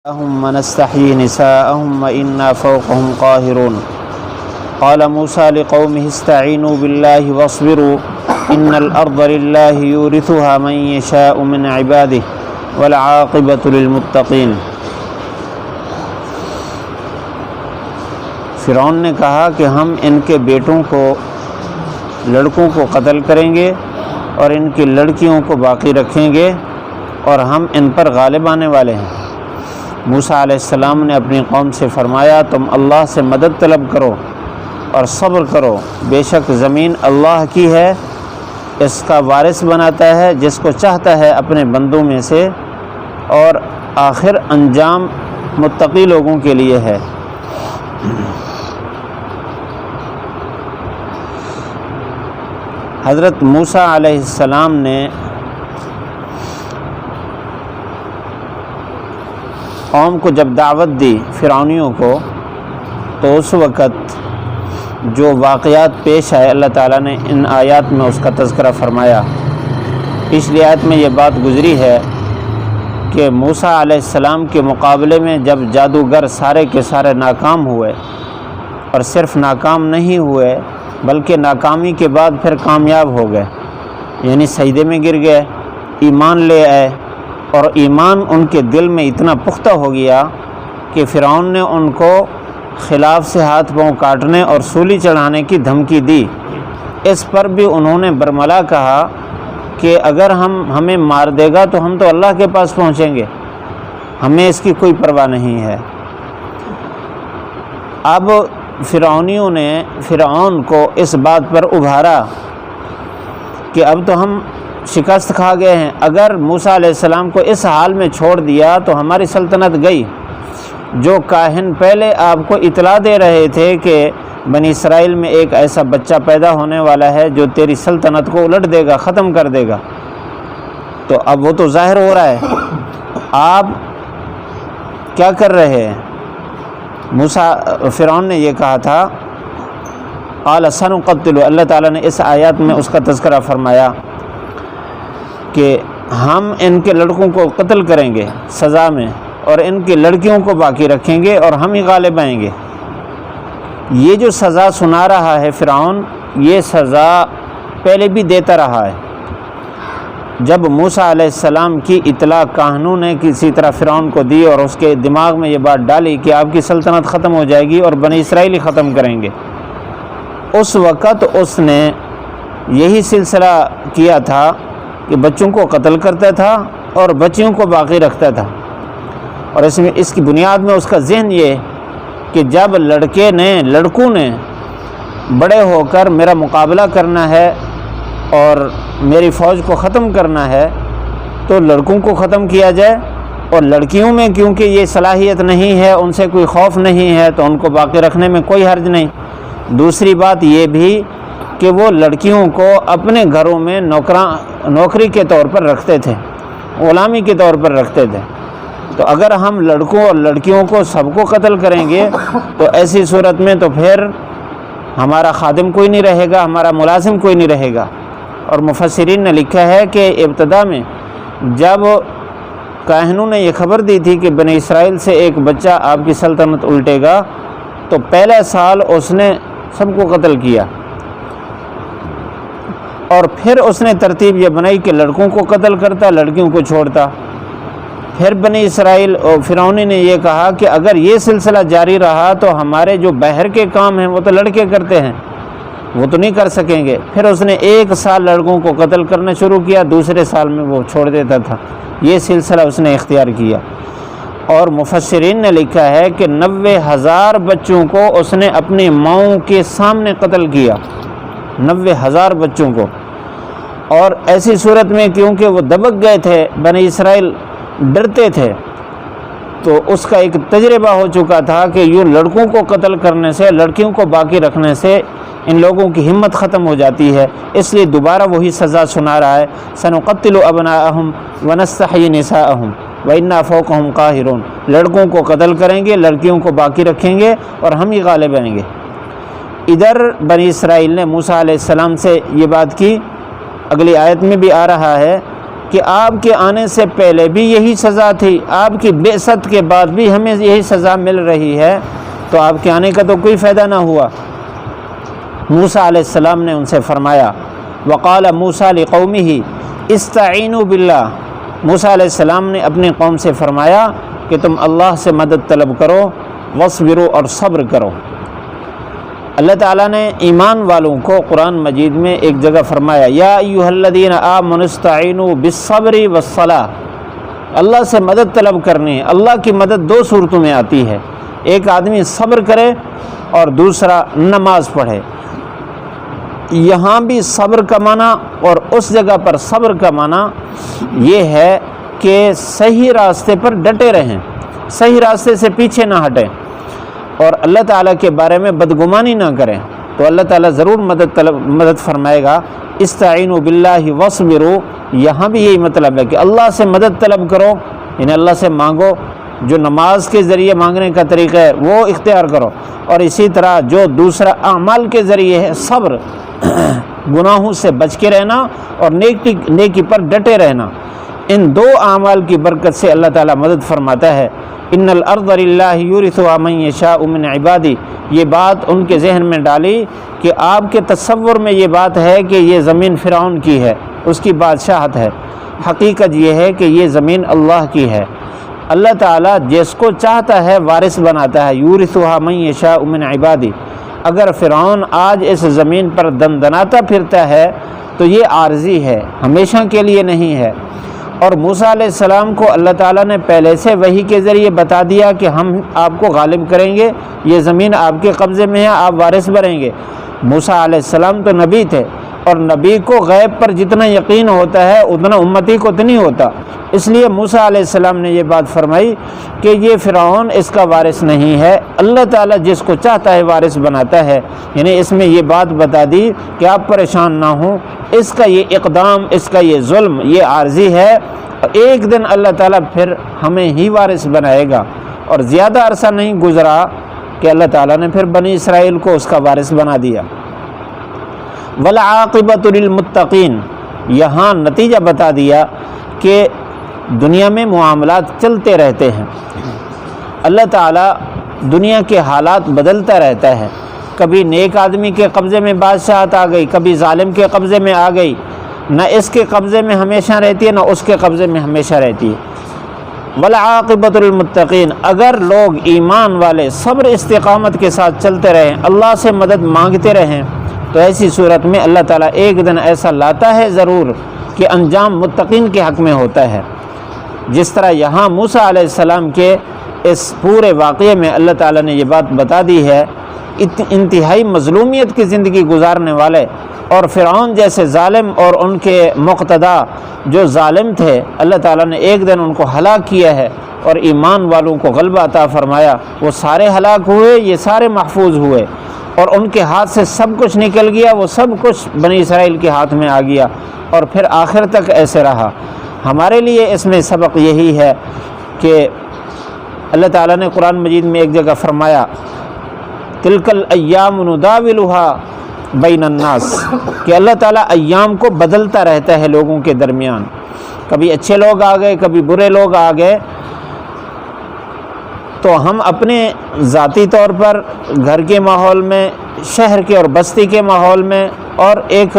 هم ونستحيي نساءهم وإنا فوقهم قاهرون قال موسى لقومه استعينوا بالله واصبروا إن الأرض لله يورثها من يشاء من عباده والعاقبة للمتقين۔ فرعون نے کہا کہ ہم ان کے بیٹوں کو لڑکوں کو قتل کریں گے اور ان کی لڑکیوں کو باقی رکھیں گے اور ہم ان پر غالب آنے والے ہیں۔ موسیٰ علیہ السلام نے اپنی قوم سے فرمایا تم اللہ سے مدد طلب کرو اور صبر کرو، بے شک زمین اللہ کی ہے، اس کا وارث بناتا ہے جس کو چاہتا ہے اپنے بندوں میں سے، اور آخر انجام متقی لوگوں کے لیے ہے۔ حضرت موسیٰ علیہ السلام نے قوم کو جب دعوت دی فرعونیوں کو، تو اس وقت جو واقعات پیش آئے اللہ تعالیٰ نے ان آیات میں اس کا تذکرہ فرمایا۔ پچھلی آیت میں یہ بات گزری ہے کہ موسیٰ علیہ السلام کے مقابلے میں جب جادوگر سارے کے سارے ناکام ہوئے، اور صرف ناکام نہیں ہوئے بلکہ ناکامی کے بعد پھر کامیاب ہو گئے، یعنی سجدے میں گر گئے، ایمان لے آئے، اور ایمان ان کے دل میں اتنا پختہ ہو گیا کہ فرعون نے ان کو خلاف سے ہاتھ پاؤں کاٹنے اور سولی چڑھانے کی دھمکی دی۔ اس پر بھی انہوں نے برملا کہا کہ اگر ہمیں مار دے گا تو ہم تو اللہ کے پاس پہنچیں گے، ہمیں اس کی کوئی پرواہ نہیں ہے۔ اب فرعونیوں نے فرعون کو اس بات پر ابھارا کہ اب تو ہم شکست کھا گئے ہیں، اگر موسیٰ علیہ السلام کو اس حال میں چھوڑ دیا تو ہماری سلطنت گئی۔ جو کاہن پہلے آپ کو اطلاع دے رہے تھے کہ بنی اسرائیل میں ایک ایسا بچہ پیدا ہونے والا ہے جو تیری سلطنت کو الٹ دے گا، ختم کر دے گا، تو اب وہ تو ظاہر ہو رہا ہے۔ آپ کیا کر رہے ہیں؟ فرعون نے یہ کہا تھا قال سنقتل، اللہ تعالیٰ نے اس آیات میں اس کا تذکرہ فرمایا کہ ہم ان کے لڑکوں کو قتل کریں گے سزا میں، اور ان کی لڑکیوں کو باقی رکھیں گے اور ہم ہی غالب آئیں گے۔ یہ جو سزا سنا رہا ہے فرعون، یہ سزا پہلے بھی دیتا رہا ہے۔ جب موسیٰ علیہ السلام کی اطلاع کاہنوں نے کسی طرح فرعون کو دی اور اس کے دماغ میں یہ بات ڈالی کہ آپ کی سلطنت ختم ہو جائے گی اور بنی اسرائیل ہی ختم کریں گے، اس وقت اس نے یہی سلسلہ کیا تھا کہ بچوں کو قتل کرتا تھا اور بچیوں کو باقی رکھتا تھا، اور اس کی بنیاد میں اس کا ذہن یہ کہ جب لڑکوں نے بڑے ہو کر میرا مقابلہ کرنا ہے اور میری فوج کو ختم کرنا ہے تو لڑکوں کو ختم کیا جائے، اور لڑکیوں میں کیونکہ یہ صلاحیت نہیں ہے، ان سے کوئی خوف نہیں ہے، تو ان کو باقی رکھنے میں کوئی حرج نہیں۔ دوسری بات یہ بھی کہ وہ لڑکیوں کو اپنے گھروں میں نوکری کے طور پر رکھتے تھے، غلامی کے طور پر رکھتے تھے، تو اگر ہم لڑکوں اور لڑکیوں کو سب کو قتل کریں گے تو ایسی صورت میں تو پھر ہمارا خادم کوئی نہیں رہے گا، ہمارا ملازم کوئی نہیں رہے گا۔ اور مفسرین نے لکھا ہے کہ ابتدا میں جب کاہنوں نے یہ خبر دی تھی کہ بنی اسرائیل سے ایک بچہ آپ کی سلطنت الٹے گا، تو پہلا سال اس نے سب کو قتل کیا، اور پھر اس نے ترتیب یہ بنائی کہ لڑکوں کو قتل کرتا، لڑکیوں کو چھوڑتا۔ پھر بنی اسرائیل اور فرعونی نے یہ کہا کہ اگر یہ سلسلہ جاری رہا تو ہمارے جو باہر کے کام ہیں وہ تو لڑکے کرتے ہیں، وہ تو نہیں کر سکیں گے۔ پھر اس نے ایک سال لڑکوں کو قتل کرنا شروع کیا، دوسرے سال میں وہ چھوڑ دیتا تھا۔ یہ سلسلہ اس نے اختیار کیا، اور مفسرین نے لکھا ہے کہ 90,000 بچوں کو اس نے اپنی ماؤں کے سامنے قتل کیا، 90,000 بچوں کو۔ اور ایسی صورت میں کیونکہ وہ دبک گئے تھے، بنی اسرائیل ڈرتے تھے، تو اس کا ایک تجربہ ہو چکا تھا کہ یوں لڑکوں کو قتل کرنے سے، لڑکیوں کو باقی رکھنے سے ان لوگوں کی ہمت ختم ہو جاتی ہے، اس لیے دوبارہ وہی سزا سنا رہا ہے سنقتل ابناءہم ونستحیی نساءہم وإنا فوقہم قاہرون، لڑکوں کو قتل کریں گے، لڑکیوں کو باقی رکھیں گے اور ہم ہی غالب آئیں گے۔ ادھر بنی اسرائیل نے موسیٰ علیہ السلام سے یہ بات کی، اگلی آیت میں بھی آ رہا ہے کہ آپ کے آنے سے پہلے بھی یہی سزا تھی، آپ کی بعثت کے بعد بھی ہمیں یہی سزا مل رہی ہے، تو آپ کے آنے کا تو کوئی فائدہ نہ ہوا۔ موسیٰ علیہ السلام نے ان سے فرمایا، وقال موسیٰ لقومہ استعینوا باللہ، موسیٰ علیہ السلام نے اپنی قوم سے فرمایا کہ تم اللہ سے مدد طلب کرو، واصبروا، اور صبر کرو۔ اللہ تعالیٰ نے ایمان والوں کو قرآن مجید میں ایک جگہ فرمایا، یا ایھا الذین آمنوا استعینوا بالصبر والصلاۃ، اللہ سے مدد طلب کرنی ہے۔ اللہ کی مدد دو صورتوں میں آتی ہے، ایک آدمی صبر کرے اور دوسرا نماز پڑھے۔ یہاں بھی صبر کا معنی اور اس جگہ پر صبر کا معنی یہ ہے کہ صحیح راستے پر ڈٹے رہیں، صحیح راستے سے پیچھے نہ ہٹیں، اور اللہ تعالیٰ کے بارے میں بدگمانی نہ کریں، تو اللہ تعالیٰ ضرور مدد فرمائے گا۔ استعینوا باللہ واصبروا، یہاں بھی یہی مطلب ہے کہ اللہ سے مدد طلب کرو، یعنی اللہ سے مانگو، جو نماز کے ذریعے مانگنے کا طریقہ ہے وہ اختیار کرو، اور اسی طرح جو دوسرا اعمال کے ذریعے ہے صبر، گناہوں سے بچ کے رہنا اور نیکی پر ڈٹے رہنا، ان دو اعمال کی برکت سے اللہ تعالیٰ مدد فرماتا ہے۔ ان الارض للہ یورثها من یشاء من عبادی، یہ بات ان کے ذہن میں ڈالی کہ آپ کے تصور میں یہ بات ہے کہ یہ زمین فرعون کی ہے، اس کی بادشاہت ہے، حقیقت یہ ہے کہ یہ زمین اللہ کی ہے۔ اللہ تعالیٰ جس کو چاہتا ہے وارث بناتا ہے، یورثها من یشاء من عبادی۔ اگر فرعون آج اس زمین پر دندناتا پھرتا ہے تو یہ عارضی ہے، ہمیشہ کے لیے نہیں ہے۔ اور موسیٰ علیہ السلام کو اللہ تعالیٰ نے پہلے سے وحی کے ذریعے بتا دیا کہ ہم آپ کو غالب کریں گے، یہ زمین آپ کے قبضے میں ہے، آپ وارث بنیں گے۔ موسیٰ علیہ السلام تو نبی تھے، اور نبی کو غیب پر جتنا یقین ہوتا ہے اتنا امتی کو تو نہیں ہوتا، اس لیے موسیٰ علیہ السلام نے یہ بات فرمائی کہ یہ فرعون اس کا وارث نہیں ہے، اللہ تعالیٰ جس کو چاہتا ہے وارث بناتا ہے۔ یعنی اس میں یہ بات بتا دی کہ آپ پریشان نہ ہوں، اس کا یہ اقدام، اس کا یہ ظلم، یہ عارضی ہے، ایک دن اللہ تعالیٰ پھر ہمیں ہی وارث بنائے گا۔ اور زیادہ عرصہ نہیں گزرا کہ اللہ تعالیٰ نے پھر بنی اسرائیل کو اس کا وارث بنا دیا۔ والعاقبۃ للمتقین، یہاں نتیجہ بتا دیا کہ دنیا میں معاملات چلتے رہتے ہیں، اللہ تعالیٰ دنیا کے حالات بدلتا رہتا ہے، کبھی نیک آدمی کے قبضے میں بادشاہت آ گئی، کبھی ظالم کے قبضے میں آ گئی، نہ اس کے قبضے میں ہمیشہ رہتی ہے نہ اس کے قبضے میں ہمیشہ رہتی ہے۔ والعاقبۃ للمتقین، اگر لوگ ایمان والے صبر استقامت کے ساتھ چلتے رہیں، اللہ سے مدد مانگتے رہیں، تو ایسی صورت میں اللہ تعالیٰ ایک دن ایسا لاتا ہے ضرور کہ انجام متقین کے حق میں ہوتا ہے۔ جس طرح یہاں موسیٰ علیہ السلام کے اس پورے واقعے میں اللہ تعالیٰ نے یہ بات بتا دی ہے، انتہائی مظلومیت کی زندگی گزارنے والے اور فرعون جیسے ظالم اور ان کے مقتدا جو ظالم تھے، اللہ تعالیٰ نے ایک دن ان کو ہلاک کیا ہے، اور ایمان والوں کو غلبہ عطا فرمایا، وہ سارے ہلاک ہوئے، یہ سارے محفوظ ہوئے، اور ان کے ہاتھ سے سب کچھ نکل گیا، وہ سب کچھ بنی اسرائیل کے ہاتھ میں آ گیا، اور پھر آخر تک ایسے رہا۔ ہمارے لیے اس میں سبق یہی ہے کہ اللہ تعالیٰ نے قرآن مجید میں ایک جگہ فرمایا، تلک الایام نداولها بین الناس، کہ اللہ تعالیٰ ایام کو بدلتا رہتا ہے لوگوں کے درمیان، کبھی اچھے لوگ آ گئے، کبھی برے لوگ آ گئے، تو ہم اپنے ذاتی طور پر گھر کے ماحول میں، شہر کے اور بستی کے ماحول میں، اور ایک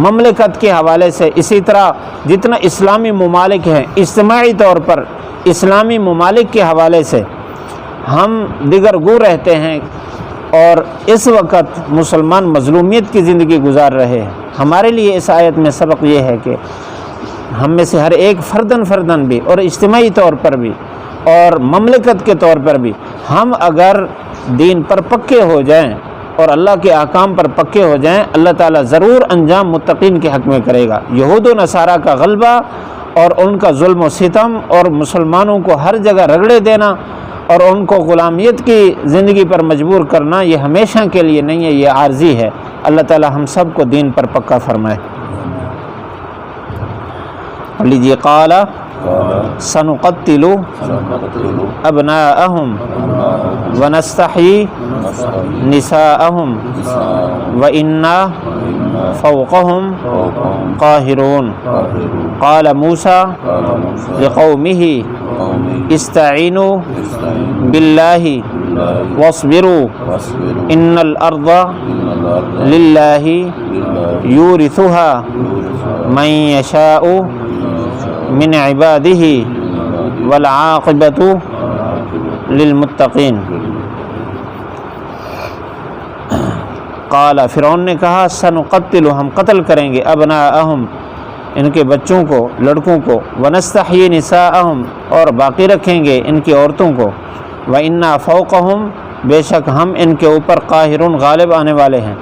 مملکت کے حوالے سے، اسی طرح جتنا اسلامی ممالک ہیں اجتماعی طور پر اسلامی ممالک کے حوالے سے ہم دیگر گو رہتے ہیں، اور اس وقت مسلمان مظلومیت کی زندگی گزار رہے ہیں۔ ہمارے لیے اس آیت میں سبق یہ ہے کہ ہم میں سے ہر ایک فرداً بھی اور اجتماعی طور پر بھی اور مملکت کے طور پر بھی ہم اگر دین پر پکے ہو جائیں اور اللہ کے احکام پر پکے ہو جائیں، اللہ تعالیٰ ضرور انجام متقین کے حق میں کرے گا۔ یہود و نصارہ کا غلبہ اور ان کا ظلم و ستم اور مسلمانوں کو ہر جگہ رگڑے دینا اور ان کو غلامیت کی زندگی پر مجبور کرنا، یہ ہمیشہ کے لیے نہیں ہے، یہ عارضی ہے۔ اللہ تعالیٰ ہم سب کو دین پر پکا فرمائے۔ لیجیے، قال سنقتل ابناءہم ونستحیی نساءہم وإنا فوقهم قاهرون قال موسى لقومه استعينوا بالله واصبروا إن الأرض لله يورثها من يشاء من عباده والعاقبة للمتقین۔ قال فرعون نے کہا سنقتل ہم قتل کریں گے ابناءہم ان کے بچوں کو لڑکوں کو ونستحیی نساءہم اور باقی رکھیں گے ان کی عورتوں کو وإنا فوقہم بے شک ہم ان کے اوپر قاہرون غالب آنے والے ہیں۔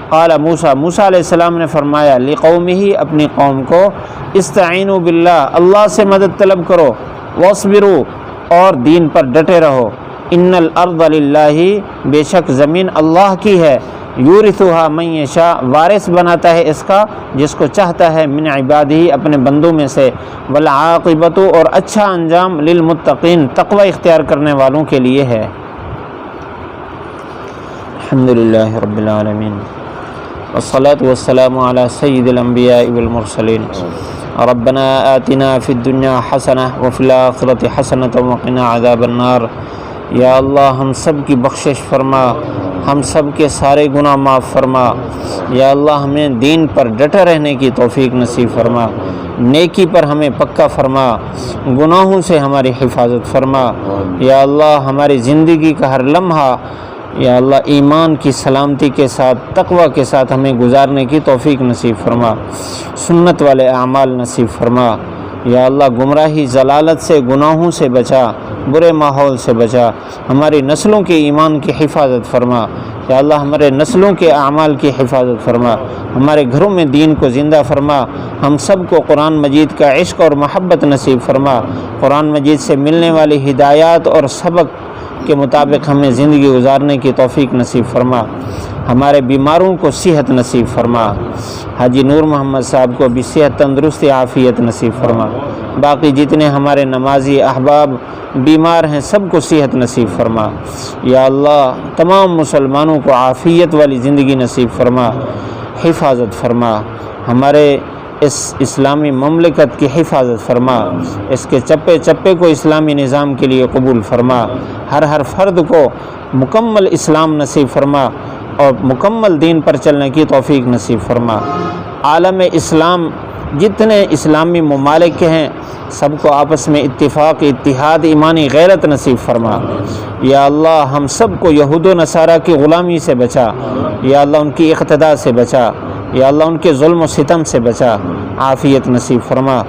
قال موسیٰ موسیٰ علیہ السلام نے فرمایا لقومہ اپنی قوم کو استعینوا باللہ اللہ سے مدد طلب کرو واصبروا اور دین پر ڈٹے رہو ان الارض للہ بے شک زمین اللہ کی ہے یورثها من یشاء وارث بناتا ہے اس کا جس کو چاہتا ہے من عبادہ اپنے بندوں میں سے والعاقبۃ اور اچھا انجام للمتقین تقوی اختیار کرنے والوں کے لیے ہے۔ الحمدللہ رب العالمین والصلاة والسلام علی سید الانبیاء والمرسلین ربنا آتنا فی الدنیا حسنہ وفی الآخرۃ حسنۃ وقنا عذاب النار۔ یا اللہ ہم سب کی بخشش فرما، ہم سب کے سارے گناہ معاف فرما۔ یا اللہ ہمیں دین پر ڈٹے رہنے کی توفیق نصیب فرما، نیکی پر ہمیں پکا فرما، گناہوں سے ہماری حفاظت فرما۔ یا اللہ ہماری زندگی کا ہر لمحہ یا اللہ ایمان کی سلامتی کے ساتھ تقوی کے ساتھ ہمیں گزارنے کی توفیق نصیب فرما، سنت والے اعمال نصیب فرما۔ یا اللہ گمراہی ضلالت سے گناہوں سے بچا، برے ماحول سے بچا، ہماری نسلوں کے ایمان کی حفاظت فرما۔ یا اللہ ہمارے نسلوں کے اعمال کی حفاظت فرما، ہمارے گھروں میں دین کو زندہ فرما، ہم سب کو قرآن مجید کا عشق اور محبت نصیب فرما، قرآن مجید سے ملنے والی ہدایات اور سبق کے مطابق ہمیں زندگی گزارنے کی توفیق نصیب فرما، ہمارے بیماروں کو صحت نصیب فرما، حاجی نور محمد صاحب کو بھی صحت تندرستی عافیت نصیب فرما، باقی جتنے ہمارے نمازی احباب بیمار ہیں سب کو صحت نصیب فرما۔ یا اللہ تمام مسلمانوں کو عافیت والی زندگی نصیب فرما، حفاظت فرما، ہمارے اس اسلامی مملکت کی حفاظت فرما، اس کے چپے چپے کو اسلامی نظام کے لیے قبول فرما، ہر فرد کو مکمل اسلام نصیب فرما اور مکمل دین پر چلنے کی توفیق نصیب فرما۔ عالم اسلام جتنے اسلامی ممالک کے ہیں سب کو آپس میں اتفاق اتحاد ایمانی غیرت نصیب فرما۔ یا اللہ ہم سب کو یہود و نصارہ کی غلامی سے بچا، یا اللہ ان کی اقتداء سے بچا، یا اللہ ان کے ظلم و ستم سے بچا، عافیت نصیب فرما۔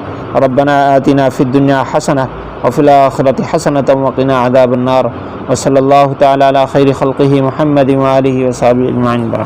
ربنا آتنا فی الدنیا حسنہ وفی الآخرۃ حسنۃ وقنا عذاب النار، وصلی اللہ تعالی علی خیر خلقہ محمد وآلہ وصحبہ اجمعین۔